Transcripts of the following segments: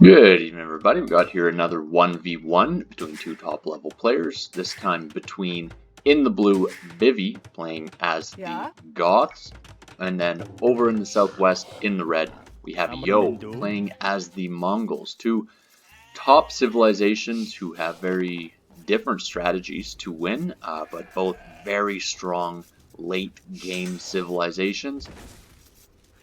Good evening, everybody. We got here another 1v1 between two top level players. This time between, in the blue, Vivi playing as the Goths, and then over in the southwest in the red we have Yo playing as the Mongols. Two top civilizations who have very different strategies to win, but both very strong late game civilizations.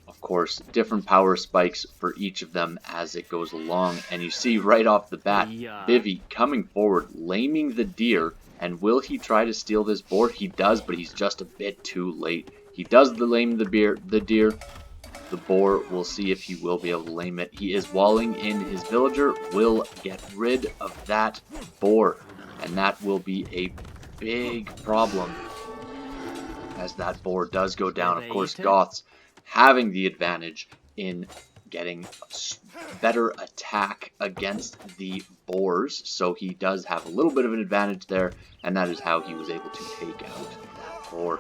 Of course, different power spikes for each of them as it goes along, and you see right off the bat, Vivi coming forward, laming the deer, and will he try to steal this boar? He does, but he's just a bit too late. He does lame the deer. The boar, we'll see if he will be able to lame it. He is walling in his villager, will get rid of that boar, and that will be a big problem as that boar does go down. Of course, Goths having the advantage in getting better attack against the boars, so he does have a little bit of an advantage there, and that is how he was able to take out that boar.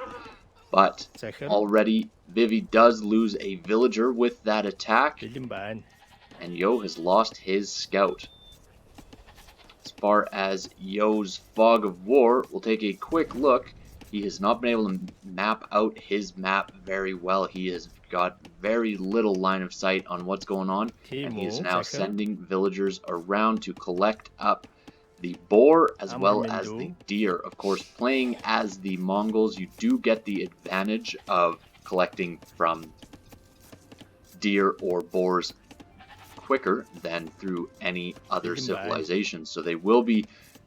But already Vivi does lose a villager with that attack, and Yo has lost his scout. As far as Yo's fog of war, we'll take a quick look. He has not been able to map out his map very well. He has got very little line of sight on what's going on, and he is now sending villagers around to collect up the boar as well as the deer. Of course, playing as the Mongols, you do get the advantage of collecting from deer or boars quicker than through any other civilization. So they will be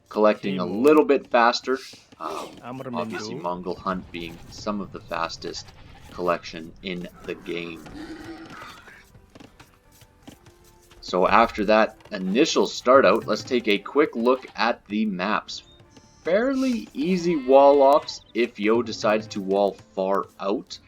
collecting a little bit faster. Obviously, Mongol Hunt being some of the fastest collection in the game. So after that initial start out, let's take a quick look at the maps. Fairly easy wall offs if Yo decides to wall far out.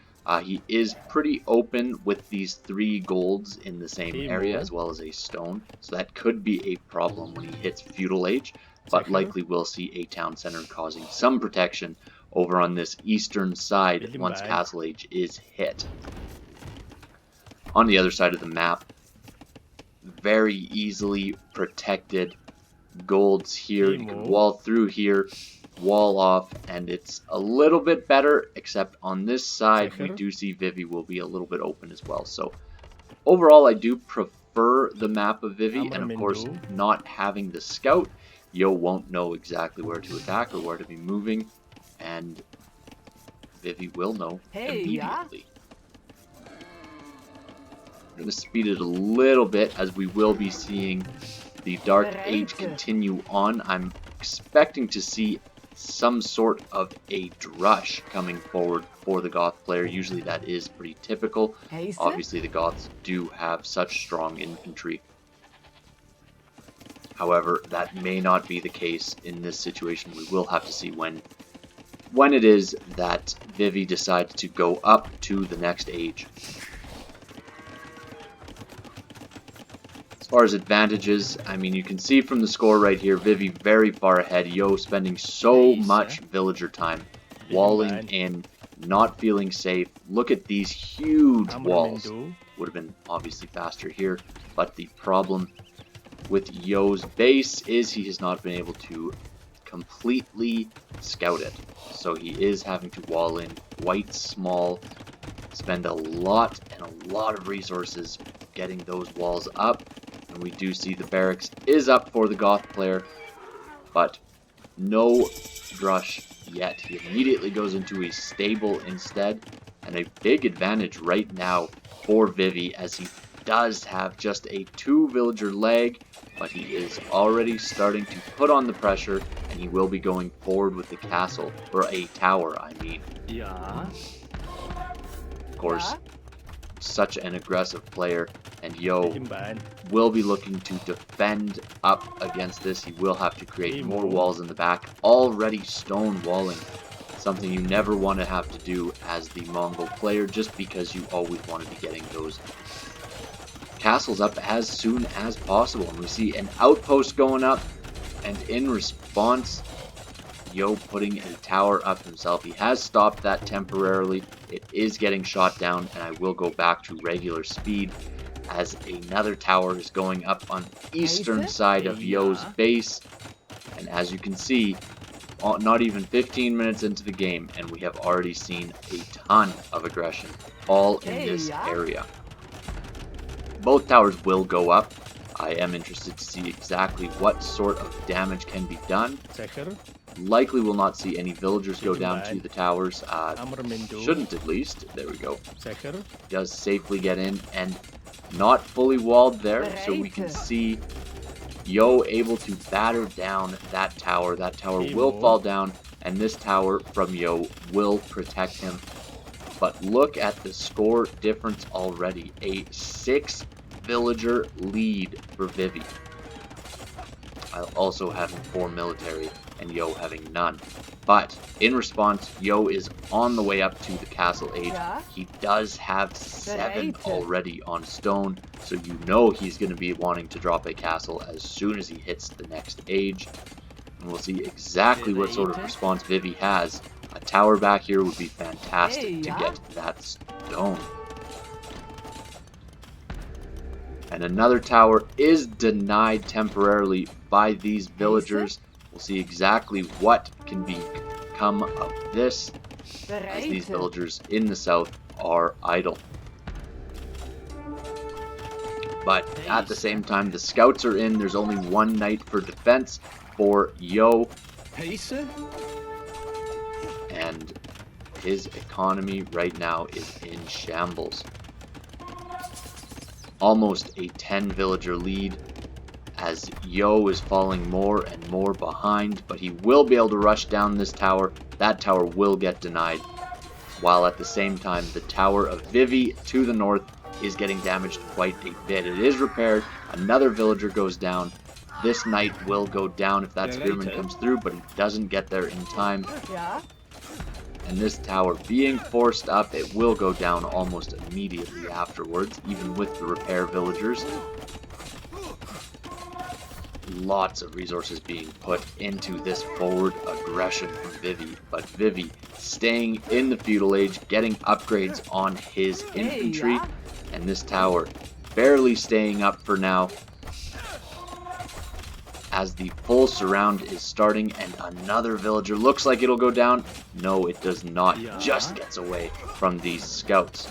He is pretty open with these 3 golds in the same area as well as a stone, so that could be a problem when he hits feudal age, but likely we'll see a town center causing some protection over on this eastern side once castle age is hit. On the other side of the map, very easily protected golds here. You can wall through here, wall off, and it's a little bit better, except on this side we do see Vivi will be a little bit open as well. So overall, I do prefer the map of Vivi, and of course not having the scout, Yo won't know exactly where to attack or where to be moving, and Vivi will know immediately. I'm going to speed it a little bit as we will be seeing the Dark Age continue on. I'm expecting to see some sort of a drush coming forward for the Goth player. Usually that is pretty typical. Obviously the Goths do have such strong infantry. However, that may not be the case in this situation. We will have to see when it is that Vivi decides to go up to the next age. As far as advantages, I mean, you can see from the score right here, Vivi very far ahead. Yo spending so much villager time, walling in, not feeling safe. Look at these huge walls. Would have been obviously faster here, but the problem with Yo's base is he has not been able to completely scout it. So he is having to wall in quite small, spend a lot of resources getting those walls up. And we do see the barracks is up for the Goth player, but no drush yet. He immediately goes into a stable instead, and a big advantage right now for Vivi as he does have just a 2 villager lag, but he is already starting to put on the pressure, and he will be going forward with the castle, or a tower, I mean. Of course, such an aggressive player, and Yo will be looking to defend up against this. He will have to create more walls in the back, already stone walling, something you never want to have to do as the Mongol player, just because you always want to be getting those castles up as soon as possible. And we see an outpost going up, and in response, Yo putting a tower up himself. He has stopped that temporarily. It is getting shot down, and I will go back to regular speed as another tower is going up on the eastern side of Yo's base. And as you can see, not even 15 minutes into the game, and we have already seen a ton of aggression, all in this area. Both towers will go up. I am interested to see exactly what sort of damage can be done. Likely will not see any villagers go down to the towers. Shouldn't, at least. There we go. Does safely get in and not fully walled there, so we can see Yo able to batter down that tower. That tower will fall down, and this tower from Yo will protect him. But look at the score difference already. A 6 villager lead for Vivi. Also having 4 military and Yo having none. But in response, Yo is on the way up to the castle age. He does have 7 already on stone, so you know he's going to be wanting to drop a castle as soon as he hits the next age. And we'll see exactly what sort of response Vivi has. A tower back here would be fantastic to get that stone. And another tower is denied temporarily by these villagers. We'll see exactly what can become of this, as these villagers in the south are idle. But at the same time, the scouts are in. There's only 1 knight for defense for Yo. And his economy right now is in shambles. Almost a 10 villager lead, as Yo is falling more and more behind, but he will be able to rush down this tower. That tower will get denied, while at the same time the tower of Vivi to the north is getting damaged quite a bit. It is repaired. Another villager goes down. This knight will go down if that spearman comes through, but he doesn't get there in time. And this tower being forced up, it will go down almost immediately afterwards, even with the repair villagers. Lots of resources being put into this forward aggression from Vivi, but Vivi staying in the feudal age, getting upgrades on his infantry, and this tower barely staying up for now, as the full surround is starting, and another villager looks like it'll go down. No, it does not. Just gets away from these scouts.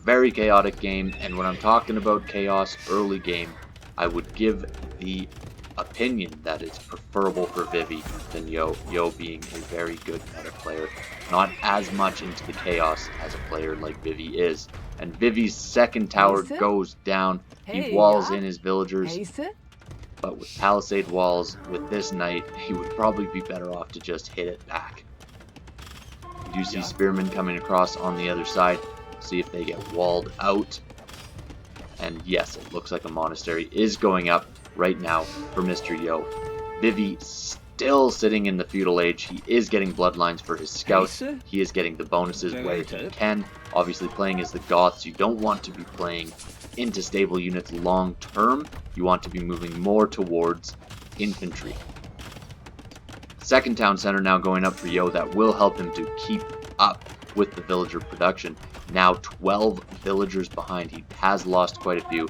Very chaotic game, and when I'm talking about chaos early game, I would give the opinion that it's preferable for Vivi than Yo. Yo being a very good meta player, not as much into the chaos as a player like Vivi is. And Vivi's second tower goes down. He walls in his villagers. But with palisade walls, with this knight, he would probably be better off to just hit it back. You do see spearmen coming across on the other side. See if they get walled out. And yes, it looks like a monastery is going up right now for Mr. Yo. Vivi still sitting in the feudal age. He is getting bloodlines for his scouts. He is getting the bonuses where he can. Obviously playing as the Goths, you don't want to be playing into stable units long term. You want to be moving more towards infantry. Second town center now going up for Yo. That will help him to keep up with the villager production. Now 12 villagers behind. He has lost quite a few.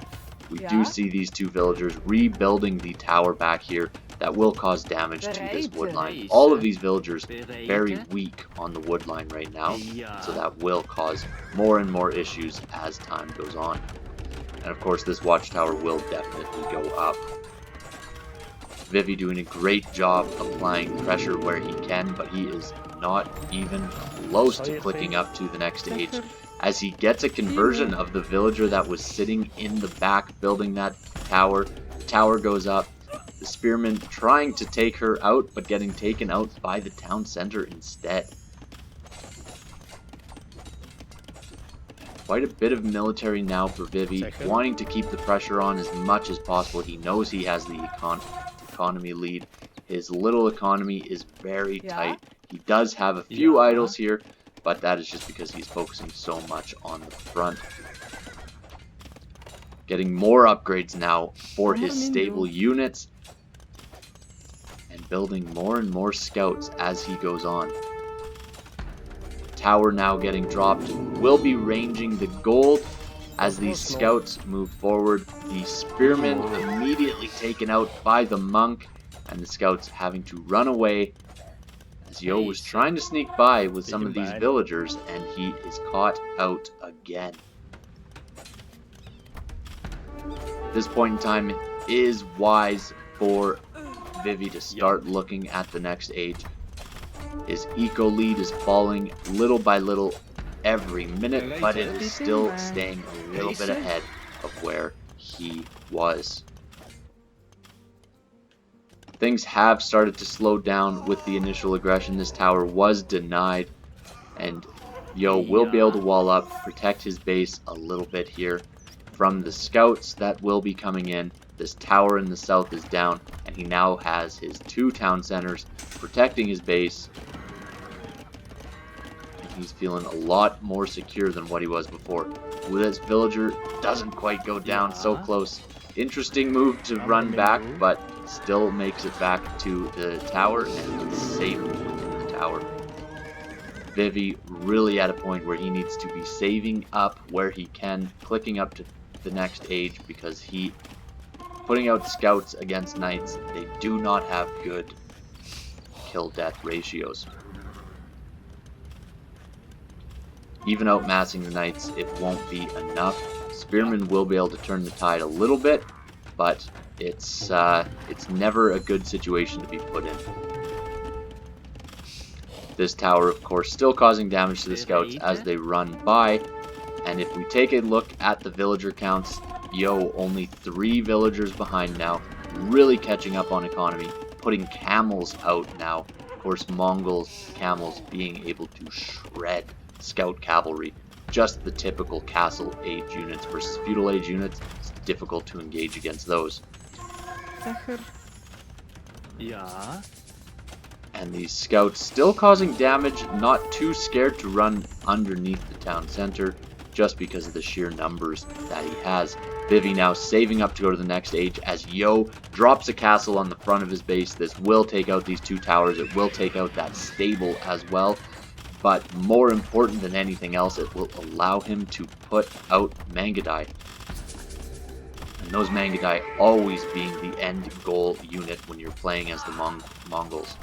We do see these 2 villagers rebuilding the tower back here. That will cause damage to this wood line. All of these villagers very weak on the wood line right now, so that will cause more and more issues as time goes on. And of course, this watchtower will definitely go up. Vivi doing a great job applying pressure where he can, but he is not even close to clicking up to the next stage, as he gets a conversion of the villager that was sitting in the back building that tower. The tower goes up. The spearman trying to take her out, but getting taken out by the town center instead. Quite a bit of military now for Vivi, wanting to keep the pressure on as much as possible. He knows he has the economy lead. His little economy is very tight. He does have a few idols here, but that is just because he's focusing so much on the front. Getting more upgrades now for his stable units, and building more and more scouts as he goes on. Tower now getting dropped, will be ranging the gold, As these scouts move forward, the spearmen immediately taken out by the monk, and the scouts having to run away as Yo was trying to sneak by with some of these villagers, and he is caught out again. At this point in time, it is wise for Vivi to start looking at the next age. His eco lead is falling little by little every minute, but it is still staying a little bit ahead of where he was. Things have started to slow down with the initial aggression. This tower was denied, and Yo will be able to wall up, protect his base a little bit here from the scouts that will be coming in. This tower in the south is down, and he now has his 2 town centers protecting his base. He's feeling a lot more secure than what he was before. With this villager, doesn't quite go down, so close. Interesting move to run back, but still makes it back to the tower and safe in the tower. Vivi really at a point where he needs to be saving up where he can, clicking up to the next age, because he putting out scouts against knights, they do not have good kill-death ratios. Even outmassing the knights, it won't be enough. Spearmen will be able to turn the tide a little bit, but it's never a good situation to be put in. This tower, of course, still causing damage to the scouts as they run by. And if we take a look at the villager counts, Yo only 3 villagers behind now, really catching up on economy, putting camels out now. Of course, Mongols, camels being able to shred scout cavalry, just the typical castle age units versus feudal age units. It's difficult to engage against those. Yeah. And these scouts still causing damage, not too scared to run underneath the town center just because of the sheer numbers that he has. Vivi now saving up to go to the next age as Yo drops a castle on the front of his base. This will take out these 2 towers. It will take out that stable as well. But more important than anything else, it will allow him to put out Mangadai. And those Mangadai always being the end goal unit when you're playing as the Mongols.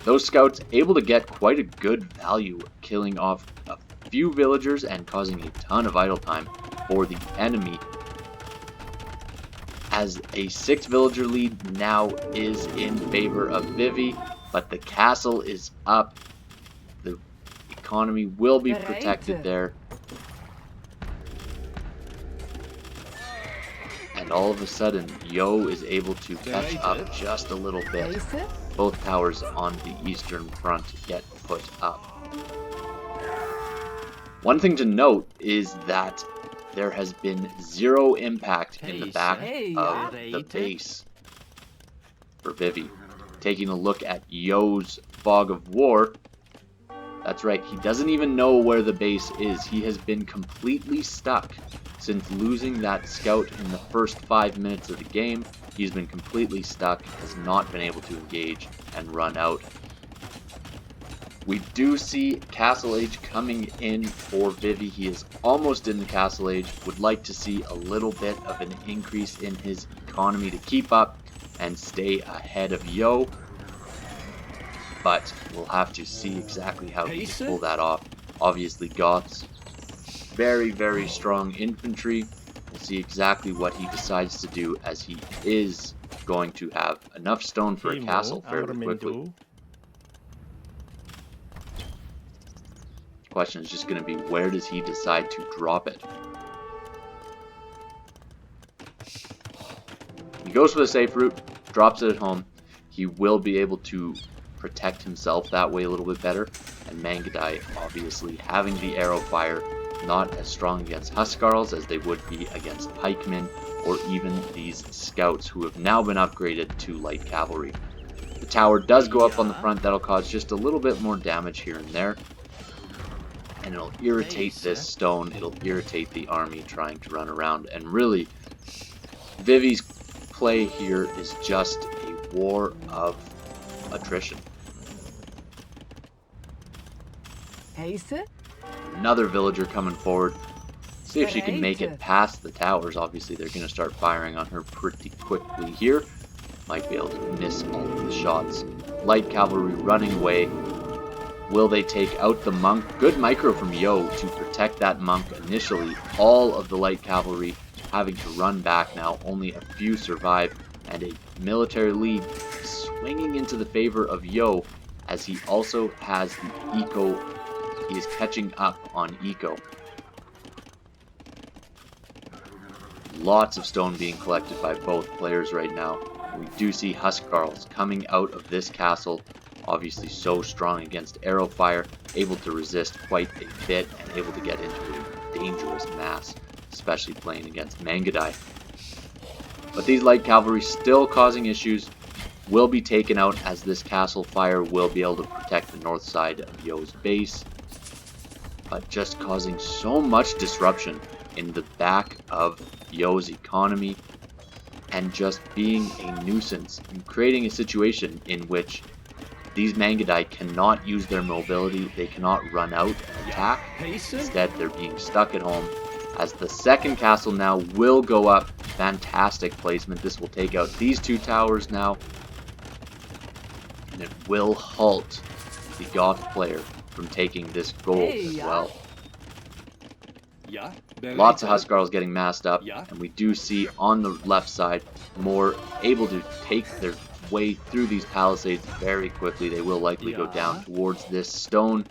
Those scouts able to get quite a good value, killing off a few villagers and causing a ton of idle time for the enemy. As a 6 villager lead now is in favor of Vivi. But the castle is up. The economy will be protected there. And all of a sudden, Yo is able to catch up just a little bit. Both towers on the eastern front get put up. One thing to note is that there has been 0 impact in the back of the base for Vivi. Taking a look at Yo's fog of war, that's right, he doesn't even know where the base is. He has been completely stuck since losing that scout in the first 5 minutes of the game. He's been completely stuck, has not been able to engage and run out. We do see Castle Age coming in for Vivi. He is almost in the Castle Age. Would like to see a little bit of an increase in his economy to keep up and stay ahead of Yo, but we'll have to see exactly how he can pull that off. Obviously, Goths, very, very strong infantry. We'll see exactly what he decides to do, as he is going to have enough stone for a castle fairly quickly. The question is just going to be, where does he decide to drop it? He goes for the safe route, drops it at home. He will be able to protect himself that way a little bit better. And Mangadai, obviously, having the arrow fire, not as strong against Huskarls as they would be against pikemen, or even these scouts who have now been upgraded to light cavalry. The tower does go up on the front. That'll cause just a little bit more damage here and there. And it'll irritate this stone. It'll irritate the army trying to run around. And really, Vivi's play here is just a war of attrition. another villager coming forward. See if she can make it past the towers. Obviously, they're going to start firing on her pretty quickly here. Might be able to miss all of the shots. Light cavalry running away. Will they take out the monk? Good micro from Yo to protect that monk initially. All of the light cavalry having to run back now. Only a few survive. And a military lead swinging into the favor of Yo, as he also has the eco. He is catching up on eco. Lots of stone being collected by both players right now. We do see Huskarls coming out of this castle, obviously so strong against arrow fire, able to resist quite a bit and able to get into a dangerous mass, especially playing against Mangudai. But these light cavalry still causing issues, will be taken out as this castle fire will be able to protect the north side of Yo's base, but just causing so much disruption in the back of Yo's economy, and just being a nuisance and creating a situation in which these Mangudai cannot use their mobility, they cannot run out and attack. Instead, they're being stuck at home. As the second castle now will go up, fantastic placement. This will take out these two towers now, and it will halt the Goth player from taking this gold as well. Lots of Huskarls getting massed up, and we do see on the left side more able to take their way through these palisades very quickly. They will likely go down towards this stone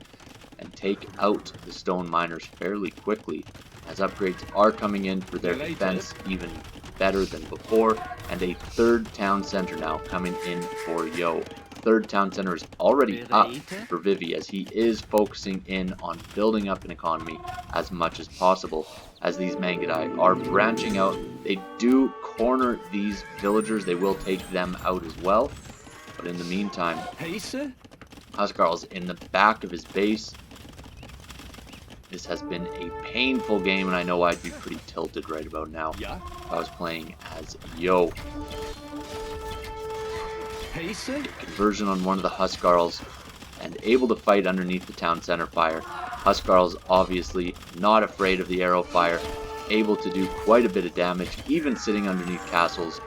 and take out the stone miners fairly quickly, as upgrades are coming in for their defense even better than before, and a third town center now coming in for Yo. Third town center is already up for Vivi, as he is focusing in on building up an economy as much as possible. As these Mangudai are branching out, they do corner these villagers. They will take them out as well, but in the meantime, Huskarl's in the back of his base. This has been a painful game, and I know I'd be pretty tilted right about now if I was playing as Yo. Conversion on one of the Huskarls, and able to fight underneath the town center fire. Huskarls obviously not afraid of the arrow fire, able to do quite a bit of damage, even sitting underneath castles.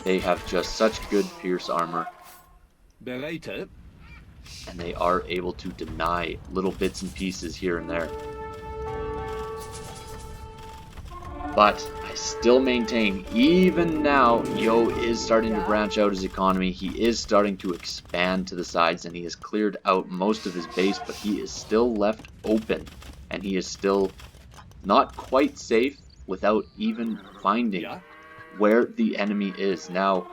They have just such good pierce armor, and they are able to deny little bits and pieces here and there. But I still maintain, even now, Yo is starting to branch out his economy. He is starting to expand to the sides, and he has cleared out most of his base, but he is still left open, and he is still not quite safe without even finding where the enemy is. Now,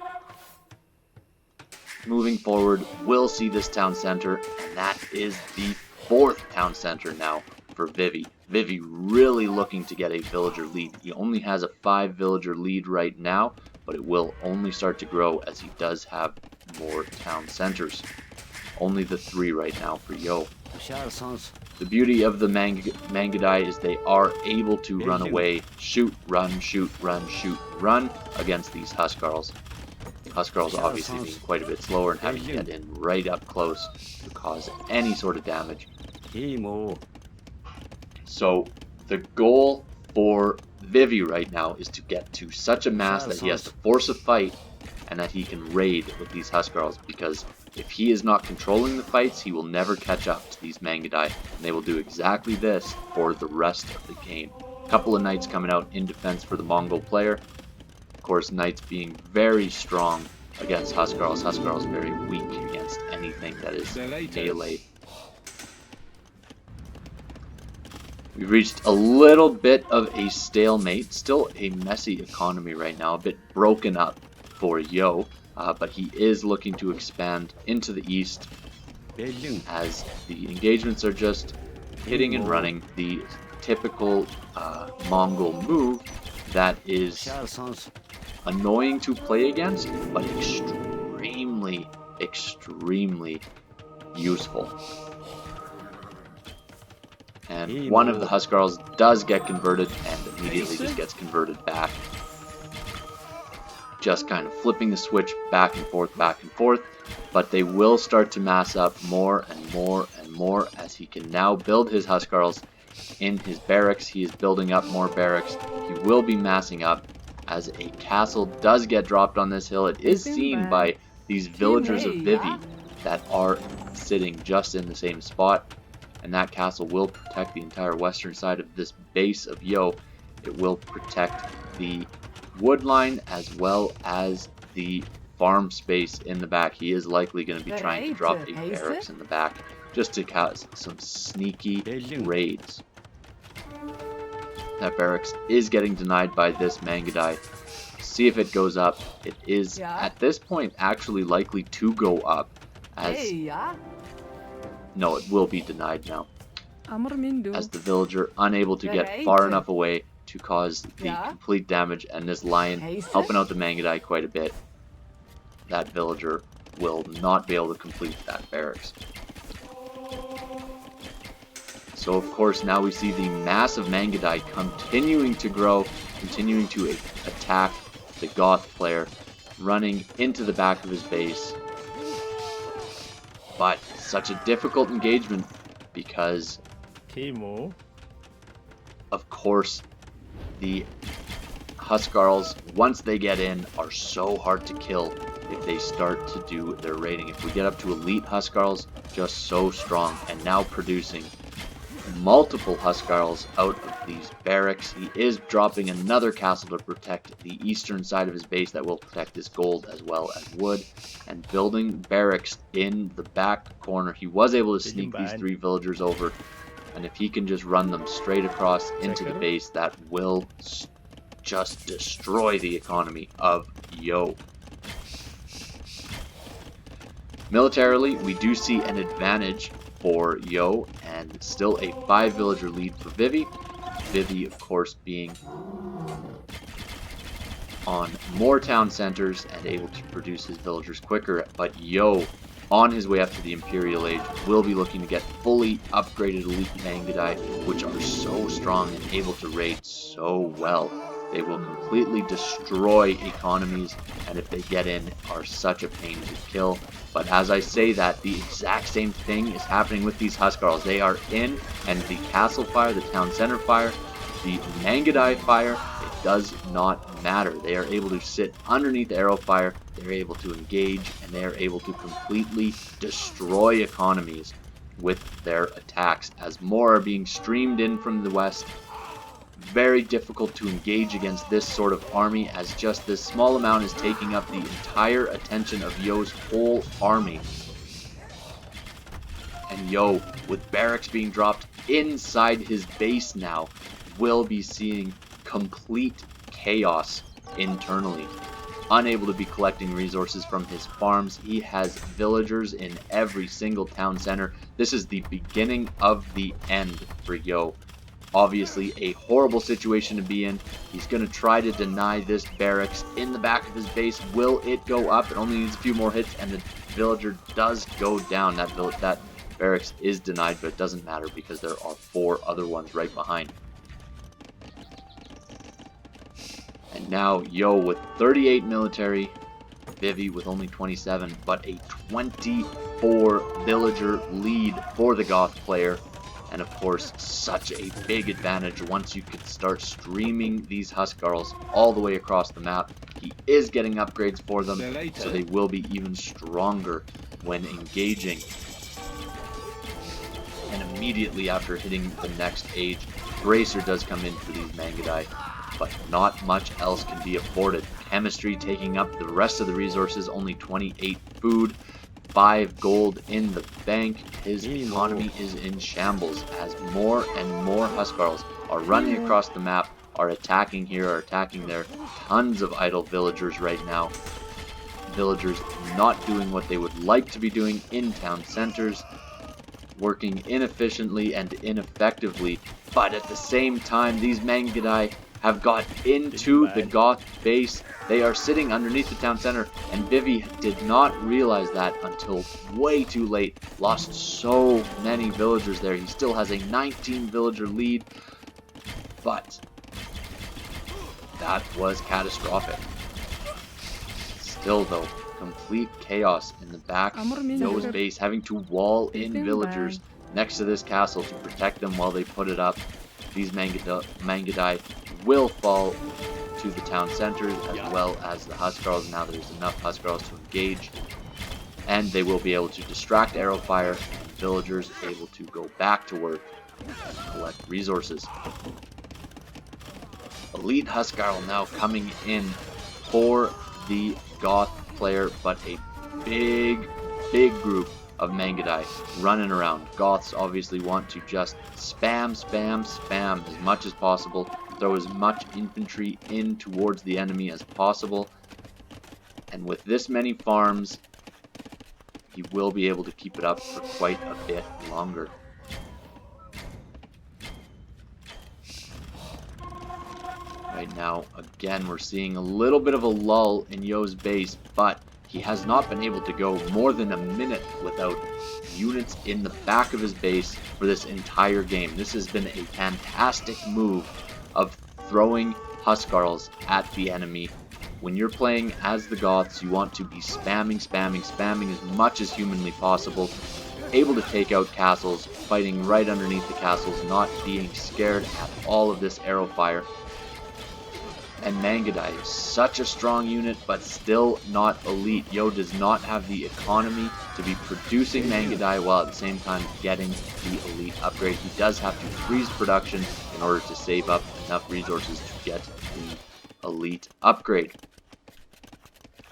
moving forward, we'll see this town center, and that is the fourth town center now for Vivi. Vivi really looking to get a villager lead. He only has a 5 villager lead right now, but it will only start to grow as he does have more town centers. Only the 3 right now for Yo. The beauty of the Mangudai is they are able to run away, shoot, run, shoot, run, shoot, run against these Huskarls. Huskarls obviously being quite a bit slower and having to get in right up close to cause any sort of damage. So the goal for Vivi right now is to get to such a mass that he has to force a fight and that he can raid with these Huskarls, because if he is not controlling the fights, he will never catch up to these Mangudai, and they will do exactly this for the rest of the game. A couple of knights coming out in defense for the Mongol player. Of course, knights being very strong against Huskarls. Huskarls very weak against anything that is melee. We've reached a little bit of a stalemate. Still a messy economy right now, a bit broken up for Yo, but he is looking to expand into the east as the engagements are just hitting and running. The typical Mongol move that is annoying to play against, but extremely, extremely useful. And one of the Huskarls does get converted and immediately just gets converted back. Just kind of flipping the switch back and forth, but they will start to mass up more and more and more as he can now build his Huskarls in his barracks. He is building up more barracks. He will be massing up as a castle does get dropped on this hill. It is seen by these villagers of Vivi that are sitting just in the same spot, and that castle will protect the entire western side of this base of Yo. It will protect the wood line as well as the farm space in the back. He is likely going to be trying to drop a barracks in the back just to cause some sneaky raids. That barracks is getting denied by this Mangadai. See if it goes up. It is at this point actually likely to go up, as no, it will be denied now, as the villager unable to get far enough away to cause the complete damage, and this lion helping out the Mangadai quite a bit. That villager will not be able to complete that barracks. So of course now we see the massive Mangadai continuing to grow, continuing to attack the Goth player, running into the back of his base. But such a difficult engagement because of course the Huskarls, once they get in, are so hard to kill if they start to do their raiding. If we get up to elite Huskarls, just so strong, and now producing multiple Huskarls out of these barracks. He is dropping another castle to protect the eastern side of his base that will protect this gold as well as wood, and building barracks in the back corner. He was able to sneak these 3 villagers over, and if he can just run them straight across into the base, that will just destroy the economy of Yo. Militarily, we do see an advantage for Yo, and still a 5 villager lead for Vivi. Vivi, of course, being on more town centers and able to produce his villagers quicker, but Yo, on his way up to the Imperial Age, will be looking to get fully upgraded elite Mangadai, which are so strong and able to raid so well. They will completely destroy economies, and if they get in, are such a pain to kill. But as I say that, the exact same thing is happening with these Huskarls. They are in, and the castle fire, the town center fire, the Mangadai fire, it does not matter. They are able to sit underneath arrow fire, they're able to engage, and they are able to completely destroy economies with their attacks, as more are being streamed in from the west. Very difficult to engage against this sort of army, as just this small amount is taking up the entire attention of Yo's whole army. And Yo, with barracks being dropped inside his base now, will be seeing complete chaos internally. Unable to be collecting resources from his farms, he has villagers in every single town center. This is the beginning of the end for Yo. Obviously a horrible situation to be in. He's going to try to deny this barracks in the back of his base. Will it go up? It only needs a few more hits, and the villager does go down. That barracks is denied, but it doesn't matter because there are 4 other ones right behind. And now Yo with 38 military, Vivi with only 27, but a 24 villager lead for the Goth player. And of course, such a big advantage once you can start streaming these Huskarls all the way across the map. He is getting upgrades for them, so they will be even stronger when engaging. And immediately after hitting the next age, Bracer does come in for these Mangadai, but not much else can be afforded. Chemistry taking up the rest of the resources, only 28 food. 5 gold in the bank. His economy is in shambles as more and more Huskarls are running across the map, are attacking here, are attacking there. Tons of idle villagers right now. Villagers not doing what they would like to be doing in town centers, working inefficiently and ineffectively, but at the same time these Mangadai have got into the Goth base. They are sitting underneath the town center, and Vivi did not realize that until way too late. Lost so many villagers there. He still has a 19 villager lead, but that was catastrophic. Still though, complete chaos in the back of Yo's base, having to wall in villagers next to this castle to protect them while they put it up. These Mangudai will fall to the town centers as well as the Huskarls. Now there's enough Huskarls to engage, and they will be able to distract arrow fire, and villagers able to go back to work and collect resources. Elite Huskarl now coming in for the Goth player, but a big group of Mangudai running around. Goths obviously want to just spam as much as possible, throw as much infantry in towards the enemy as possible, and with this many farms, he will be able to keep it up for quite a bit longer. Right now, again, we're seeing a little bit of a lull in Yo's base, but he has not been able to go more than a minute without units in the back of his base for this entire game. This has been a fantastic move of throwing Huskarls at the enemy. When you're playing as the Goths, you want to be spamming as much as humanly possible, able to take out castles, fighting right underneath the castles, not being scared at all of this arrow fire. And Mangudai is such a strong unit, but still not elite. Yo does not have the economy to be producing Mangudai while at the same time getting the elite upgrade. He does have to freeze production in order to save up enough resources to get the elite upgrade.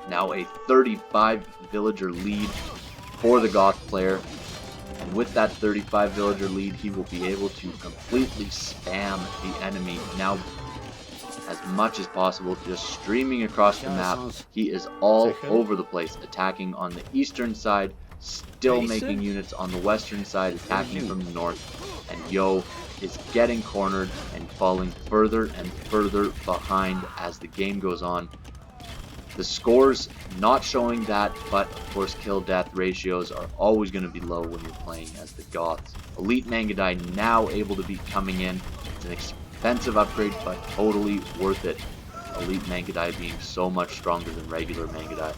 Now a 35 villager lead for the Goth player. And with that 35 villager lead, he will be able to completely spam the enemy. Now, as much as possible, just streaming across the map. He is all over the place, attacking on the eastern side, still making units on the western side, attacking from the north, and Yo is getting cornered and falling further and further behind as the game goes on. The scores not showing that, but of course kill-death ratios are always going to be low when you're playing as the Goths. Elite Mangudai now able to be coming in. It's an expensive upgrade, but totally worth it. Elite Mangudai being so much stronger than regular Mangudai.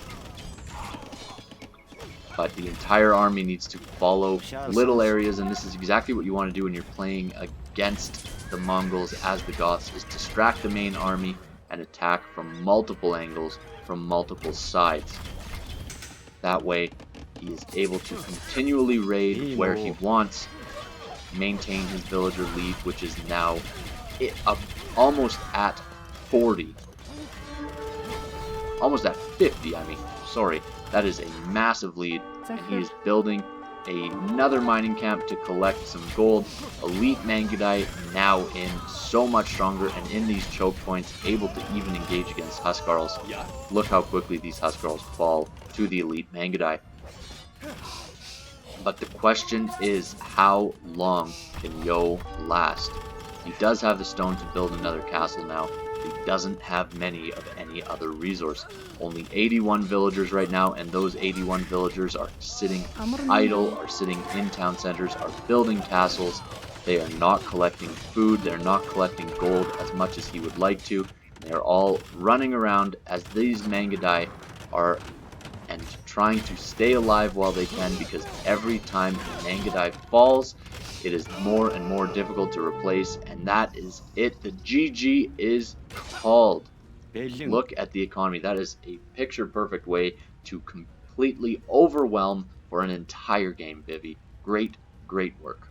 But the entire army needs to follow little areas, and this is exactly what you want to do when you're playing against the Mongols as the Goths, is distract the main army and attack from multiple angles, from multiple sides. That way, he is able to continually raid where he wants, maintain his villager lead, which is now almost at 40. Almost at 50, I mean. Sorry. That is a massive lead, and he is building another mining camp to collect some gold. Elite Mangudai now in, so much stronger, and in these choke points, able to even engage against Huskarls. Look how quickly these Huskarls fall to the Elite Mangudai. But the question is, how long can Yo last? He does have the stone to build another castle now. He doesn't have many of any other resource. Only 81 villagers right now, and those 81 villagers are sitting idle, are sitting in town centers, are building castles. They are not collecting food, they're not collecting gold as much as he would like to. They're all running around as these Mangudai are and trying to stay alive while they can, because every time Mangudai falls, it is more and more difficult to replace, and that is it. The GG is called. Look at the economy. That is a picture-perfect way to completely overwhelm for an entire game, Vivi. Great, great work.